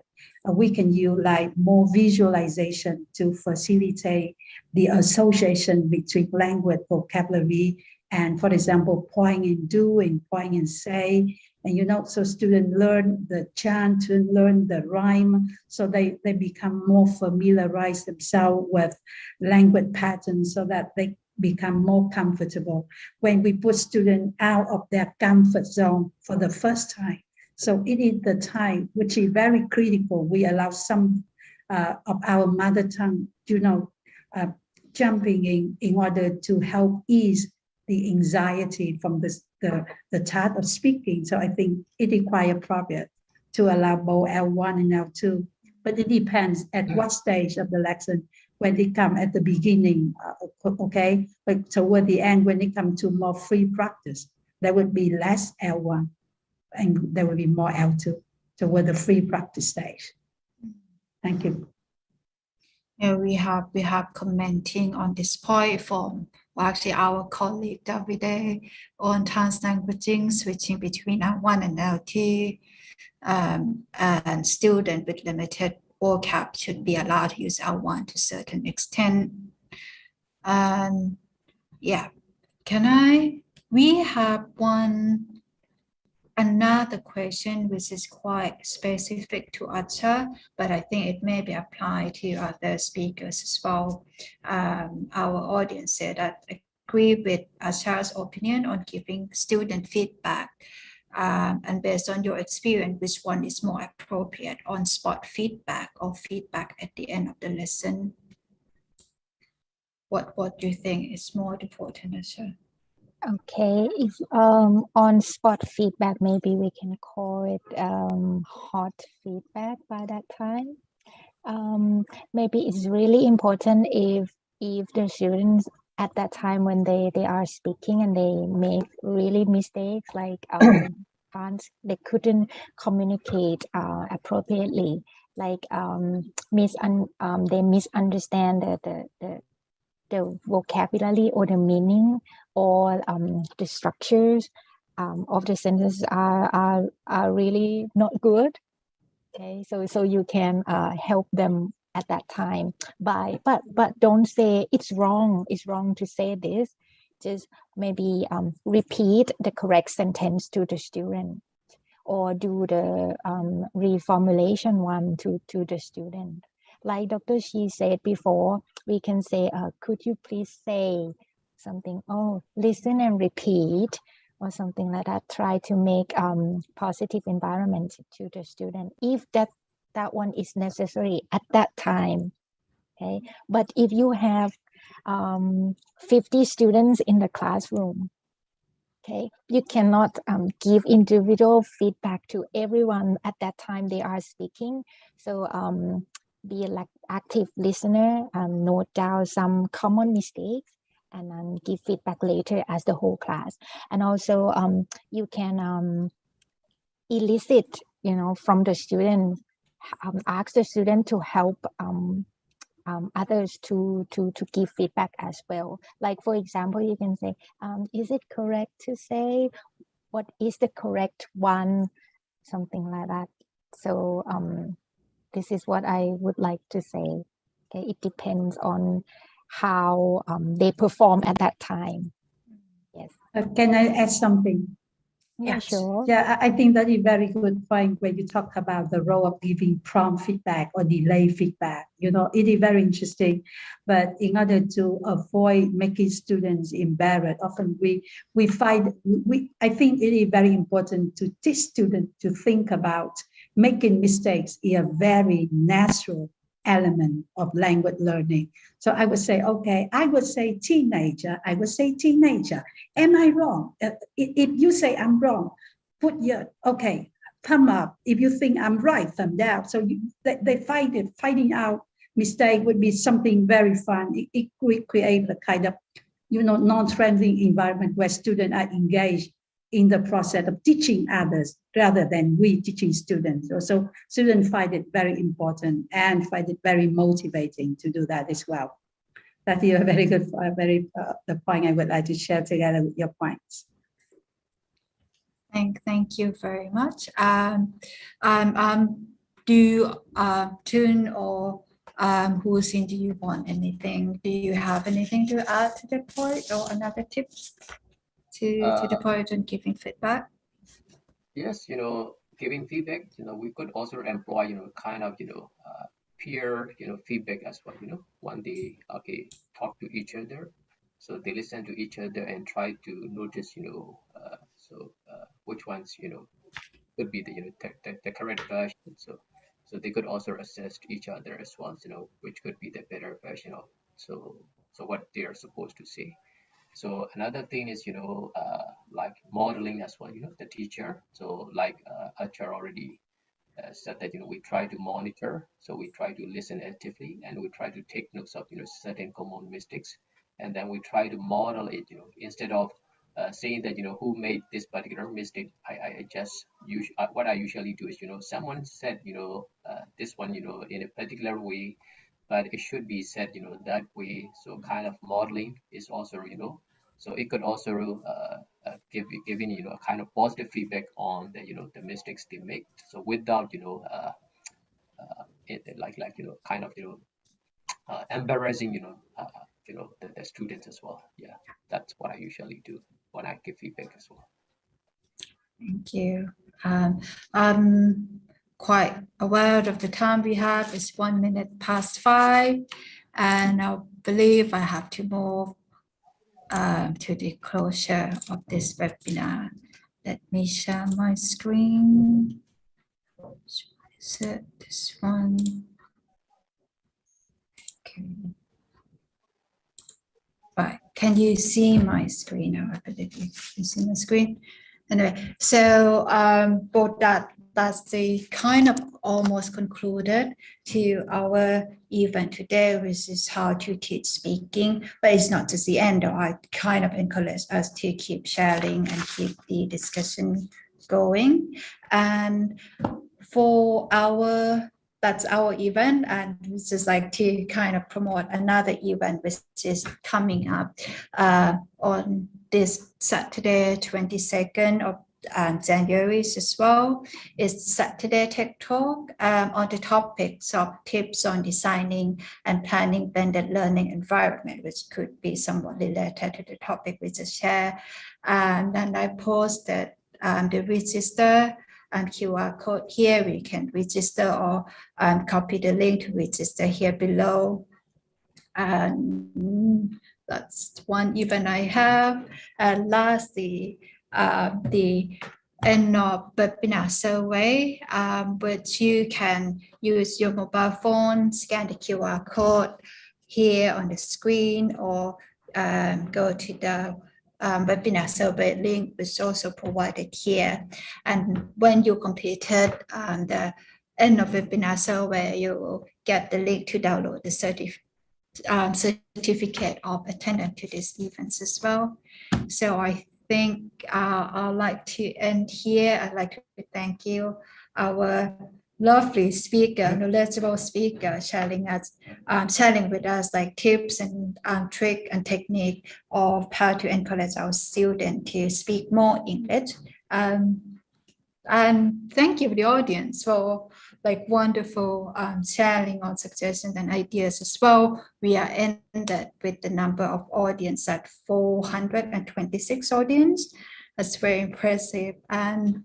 we can use like more visualization to facilitate the association between language vocabulary and, for example, point and do and point and say. And, so students learn the chant, learn the rhyme, so they become more familiarized themselves with language patterns so that they become more comfortable when we put students out of their comfort zone for the first time. So it is the time which is very critical. We allow some of our mother tongue, jumping in order to help ease the anxiety from the task of speaking. So I think it is quite appropriate to allow both L1 and L2, but it depends at what stage of the lesson. When they come at the beginning, okay, but toward the end, when it comes to more free practice, there would be less L1 and there will be more L2 toward the free practice stage. Thank you. Yeah, we have commenting on this point from actually our colleague Davide on translanguaging, switching between L1 and L2, and students with limited vocab should be allowed to use L1 to a certain extent. Yeah, we have another question which is quite specific to Acha, but I think it may be applied to other speakers as well. Our audience said that agree with Acha's opinion on giving student feedback. And based on your experience, which one is more appropriate, on-spot feedback or feedback at the end of the lesson? What do you think is more important, Acha? Okay, if on-spot feedback, maybe we can call it hot feedback by that time. Maybe it's really important if the students at that time when they are speaking and they make really mistakes, like they couldn't communicate appropriately, like they misunderstand the vocabulary or the meaning or the structures of the sentences are really not good. Okay, so you can help them at that time but don't say it's wrong to say this. Just maybe repeat the correct sentence to the student or do the reformulation one to the student. Like Dr. Shi said before, we can say, could you please say something? Oh, listen and repeat, or something like that. Try to make positive environment to the student if that one is necessary at that time. Okay, but if you have 50 students in the classroom, okay, you cannot give individual feedback to everyone at that time they are speaking. So be like active listener, note down some common mistakes, and then give feedback later as the whole class. And also you can elicit, from the student, ask the student to help others to give feedback as well. Like, for example, you can say, is it correct to say, what is the correct one? Something like that. So this is what I would like to say. Okay, it depends on how they perform at that time. Yes. Can I add something? Yeah, Yes. sure. Yeah, I think that is very good point when you talk about the role of giving prompt feedback or delay feedback. You know, it is very interesting. But in order to avoid making students embarrassed, often we find I think it is very important to teach students to think about making mistakes is a very natural element of language learning. So I would say, okay, I would say teenager. Am I wrong? If you say I'm wrong, put your, okay, thumb up. If you think I'm right, thumb down. So they find it, finding out mistake would be something very fun. It could create a kind of, non-threatening environment where students are engaged in the process of teaching others rather than we teaching students. So students find it very important and find it very motivating to do that as well. That is a very good, the point I would like to share together with your points. Thank you very much. Do Tun or Josin, do you want anything? Do you have anything to add to the point or another tip to the point on giving feedback? Yes, giving feedback, we could also employ, kind of, peer, feedback as well, when they, talk to each other. So they listen to each other and try to notice, which ones, could be the correct version. So they could also assess each other as well, which could be the better version of, so what they are supposed to say. So another thing is, like modeling as well, the teacher. So like Acha already said that, we try to monitor. So we try to listen actively and we try to take notes of, certain common mistakes. And then we try to model it, instead of saying that, who made this particular mistake. I just use what I usually do is, someone said, this one, in a particular way, but it should be said, that way. So kind of modeling is also, so it could also giving, a kind of positive feedback on the, the mistakes they make. So without, kind of, embarrassing, the students as well. Yeah, that's what I usually do when I give feedback as well. Thank you. I'm quite aware of the time we have. It's 1 minute past 5, and I believe I have to move to the closure of this webinar. Let me share my screen. Is it this one? Okay. Right. Can you see my screen? I believe you can see my screen. Anyway, so both that's the kind of almost concluded to our event today, which is how to teach speaking. But it's not just the end. I kind of encourage us to keep sharing and keep the discussion going. And for that's our event, and it's just like to kind of promote another event which is coming up on this Saturday, 22nd of January as well. It's Saturday Tech Talk on the topics of tips on designing and planning blended learning environment, which could be somewhat related to the topic we just shared. And then I posted the register and QR code here. We can register or copy the link to register here below. And that's one event I have. And lastly, the end of webinar survey, which you can use your mobile phone, scan the QR code here on the screen, or go to the webinar survey link, which is also provided here. And when you completed the end of webinar survey, you will get the link to download the certificate of attendance to these events as well. So I think I'd like to end here. I'd like to thank you, our lovely speaker, knowledgeable speaker, sharing with us like tips and trick and technique of how to encourage our students to speak more English. And thank you, the audience, for like wonderful sharing on suggestions and ideas as well. We are ended with the number of audience at 426 audience. That's very impressive. And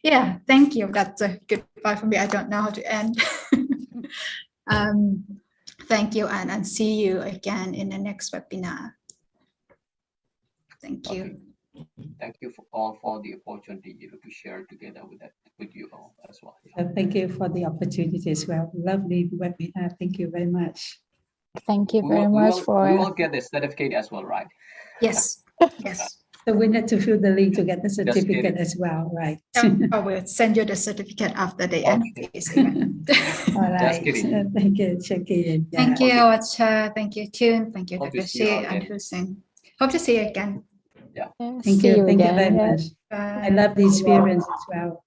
yeah, thank you. That's a goodbye from me. I don't know how to end. Thank you, and see you again in the next webinar. Thank you. Thank you all for the opportunity to share together with you all as well. Thank you for the opportunity as well. Lovely webinar. Thank you very much. Thank you very much for. We will get the certificate as well, right? Yes. Yes. So we need to fill the link to get the certificate as well, right? I will send you the certificate after the end of this event. All right. Thank you, Josin. Yeah. Thank you, Acha. Thank you, Tune. Thank you, Hope to see Takashi you and again. Josin. Hope to see you again. Yeah. Thank you. Thank you very much. Bye. I love the experience as well.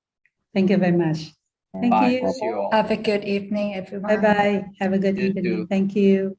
Thank you very much. Thank Bye. you. See you all. Have a good evening, everyone. Bye-bye. Have a good You evening. too. Thank you.